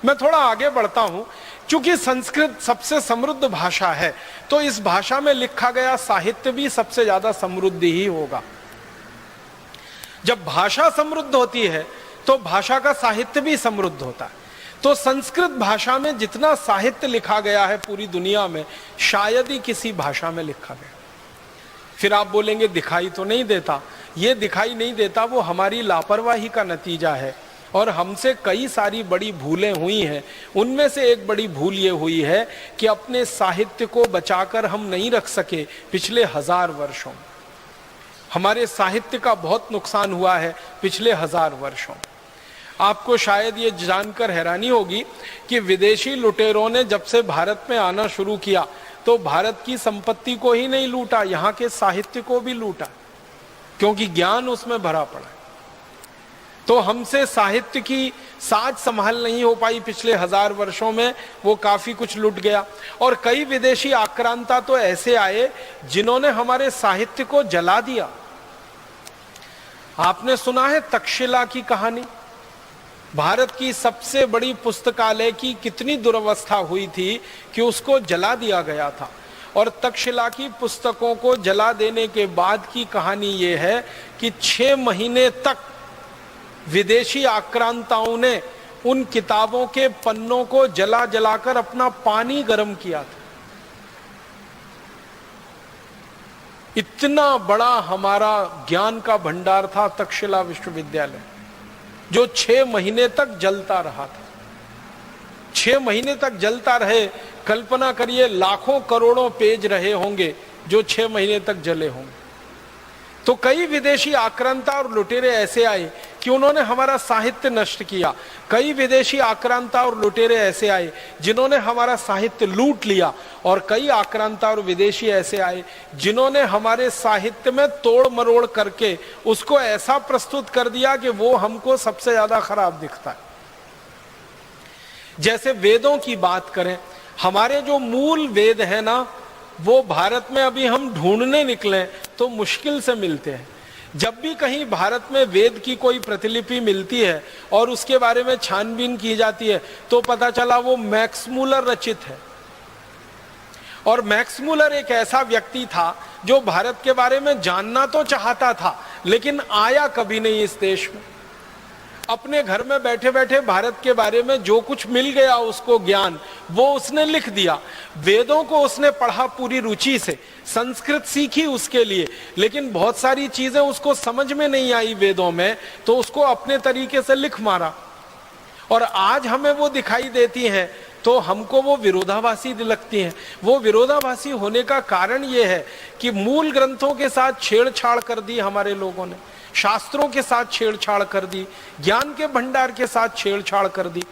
मैं थोड़ा आगे बढ़ता हूं। चूंकि संस्कृत सबसे समृद्ध भाषा है, तो इस भाषा में लिखा गया साहित्य भी सबसे ज्यादा समृद्ध ही होगा। जब भाषा समृद्ध होती है तो भाषा का साहित्य भी समृद्ध होता है। तो संस्कृत भाषा में जितना साहित्य लिखा गया है पूरी दुनिया में, शायद ही किसी भाषा में लिखा गया। फिर आप बोलेंगे दिखाई तो नहीं देता। ये दिखाई नहीं देता वो हमारी लापरवाही का नतीजा है, और हमसे कई सारी बड़ी भूलें हुई हैं। उनमें से एक बड़ी भूल ये हुई है कि अपने साहित्य को बचाकर हम नहीं रख सके। पिछले 1000 वर्षों हमारे साहित्य का बहुत नुकसान हुआ है पिछले 1000 वर्षों। आपको शायद ये जानकर हैरानी होगी कि विदेशी लुटेरों ने जब से भारत में आना शुरू किया तो भारत की संपत्ति को ही नहीं लूटा, यहाँ के साहित्य को भी लूटा, क्योंकि ज्ञान उसमें भरा पड़ा है। तो हमसे साहित्य की साज संभाल नहीं हो पाई पिछले 1000 वर्षों में, वो काफी कुछ लूट गया। और कई विदेशी आक्रांता तो ऐसे आए जिन्होंने हमारे साहित्य को जला दिया। आपने सुना है तक्षशिला की कहानी? भारत की सबसे बड़ी पुस्तकालय की कितनी दुर्अवस्था हुई थी कि उसको जला दिया गया था। और तक्षशिला की पुस्तकों को जला देने के बाद की कहानी यह है कि 6 महीने तक विदेशी आक्रांताओं ने उन किताबों के पन्नों को जला जलाकर अपना पानी गर्म किया था। इतना बड़ा हमारा ज्ञान का भंडार था तक्षशिला विश्वविद्यालय, जो 6 महीने तक जलता रहा था। 6 महीने तक जलता रहे। कल्पना करिए लाखों करोड़ों पेज रहे होंगे जो 6 महीने तक जले होंगे। तो कई विदेशी आक्रांता और लुटेरे ऐसे आए कि उन्होंने हमारा साहित्य नष्ट किया। कई विदेशी आक्रांता और लुटेरे ऐसे आए जिन्होंने हमारा साहित्य लूट लिया। और कई आक्रांता और विदेशी ऐसे आए जिन्होंने हमारे साहित्य में तोड़ मरोड़ करके उसको ऐसा प्रस्तुत कर दिया कि वो हमको सबसे ज्यादा खराब दिखता है। जैसे वेदों की बात करें, हमारे जो मूल वेद है ना, वो भारत में अभी हम ढूंढने निकले तो मुश्किल से मिलते हैं। जब भी कहीं भारत में वेद की कोई प्रतिलिपि मिलती है और उसके बारे में छानबीन की जाती है तो पता चला वो मैक्स मूलर रचित है। और मैक्स मूलर एक ऐसा व्यक्ति था जो भारत के बारे में जानना तो चाहता था लेकिन आया कभी नहीं इस देश में। अपने घर में बैठे बैठे भारत के बारे में जो कुछ मिल गया उसको ज्ञान, वो उसने लिख दिया। वेदों को उसने पढ़ा पूरी रुचि से, संस्कृत सीखी उसके लिए, लेकिन बहुत सारी चीजें उसको समझ में नहीं आई वेदों में, तो उसको अपने तरीके से लिख मारा। और आज हमें वो दिखाई देती हैं तो हमको वो विरोधाभासी लगती हैं। वो विरोधाभासी होने का कारण ये है कि मूल ग्रंथों के साथ छेड़छाड़ कर दी हमारे लोगों ने, शास्त्रों के साथ छेड़छाड़ कर दी, ज्ञान के भंडार के साथ छेड़छाड़ कर दी।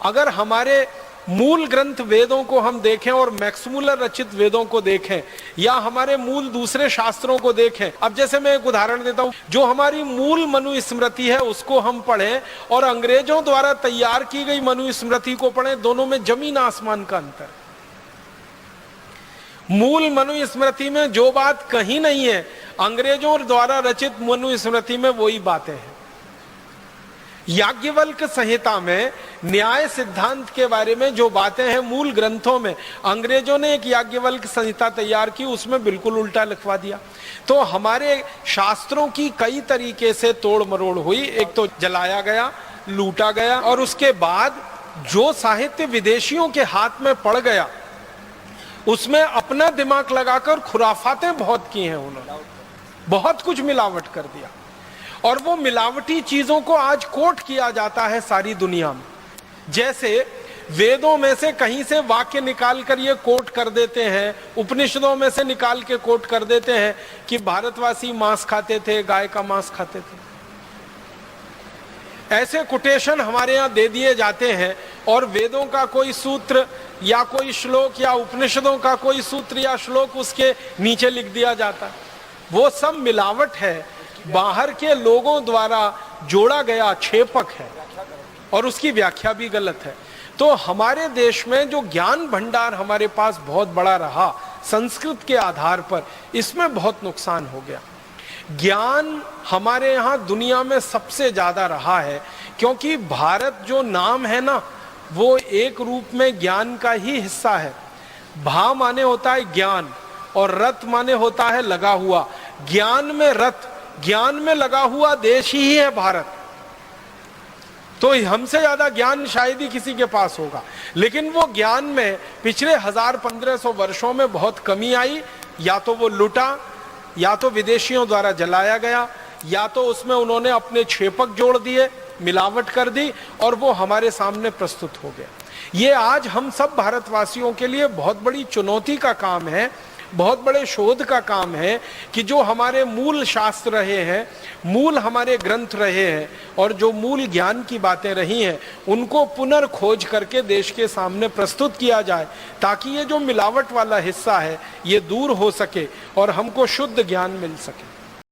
अगर हमारे मूल ग्रंथ वेदों को हम देखें और मैक्स मूलर रचित वेदों को देखें, या हमारे मूल दूसरे शास्त्रों को देखें, अब जैसे मैं एक उदाहरण देता हूं, जो हमारी मूल मनुस्मृति है उसको हम पढ़ें और अंग्रेजों द्वारा तैयार की गई मनुस्मृति को पढ़ें, दोनों में जमीन आसमान का अंतर। मूल मनुस्मृति में जो बात कहीं नहीं है, अंग्रेजों द्वारा रचित मनुस्मृति में वही बातें हैं। याज्ञवल्क्य संहिता में न्याय सिद्धांत के बारे में जो बातें हैं मूल ग्रंथों में, अंग्रेजों ने एक याज्ञवल्क्य संहिता तैयार की, उसमें बिल्कुल उल्टा लिखवा दिया। तो हमारे शास्त्रों की कई तरीके से तोड़ मरोड़ हुई। एक तो जलाया गया, लूटा गया, और उसके बाद जो साहित्य विदेशियों के हाथ में पड़ गया उसमें अपना दिमाग लगाकर खुराफातें बहुत की हैं उन्होंने, बहुत कुछ मिलावट कर दिया। और वो मिलावटी चीजों को आज कोट किया जाता है सारी दुनिया में। जैसे वेदों में से कहीं से वाक्य निकाल कर ये कोट कर देते हैं, उपनिषदों में से निकाल के कोट कर देते हैं कि भारतवासी मांस खाते थे, गाय का मांस खाते थे। ऐसे कोटेशन हमारे यहाँ दे दिए जाते हैं और वेदों का कोई सूत्र या कोई श्लोक या उपनिषदों का कोई सूत्र या श्लोक उसके नीचे लिख दिया जाता है। वो सब मिलावट है, बाहर के लोगों द्वारा जोड़ा गया छेपक है और उसकी व्याख्या भी गलत है। तो हमारे देश में जो ज्ञान भंडार हमारे पास बहुत बड़ा रहा संस्कृत के आधार पर, इसमें बहुत नुकसान हो गया। ज्ञान हमारे यहाँ दुनिया में सबसे ज्यादा रहा है क्योंकि भारत जो नाम है ना, वो एक रूप में ज्ञान का ही हिस्सा है। भा माने होता है ज्ञान और रथ माने होता है लगा हुआ। ज्ञान में रथ, ज्ञान में लगा हुआ देश ही है भारत। तो हमसे ज्यादा ज्ञान शायद ही किसी के पास होगा, लेकिन वो ज्ञान में पिछले 1000-1500 वर्षों में बहुत कमी आई। या तो वो लुटा, या तो विदेशियों द्वारा जलाया गया, या तो उसमें उन्होंने अपने छेपक जोड़ दिए, मिलावट कर दी और वो हमारे सामने प्रस्तुत हो गया। ये आज हम सब भारतवासियों के लिए बहुत बड़ी चुनौती का काम है, बहुत बड़े शोध का काम है कि जो हमारे मूल शास्त्र रहे हैं, मूल हमारे ग्रंथ रहे हैं और जो मूल ज्ञान की बातें रही हैं, उनको पुनर्खोज करके देश के सामने प्रस्तुत किया जाए, ताकि ये जो मिलावट वाला हिस्सा है ये दूर हो सके और हमको शुद्ध ज्ञान मिल सके।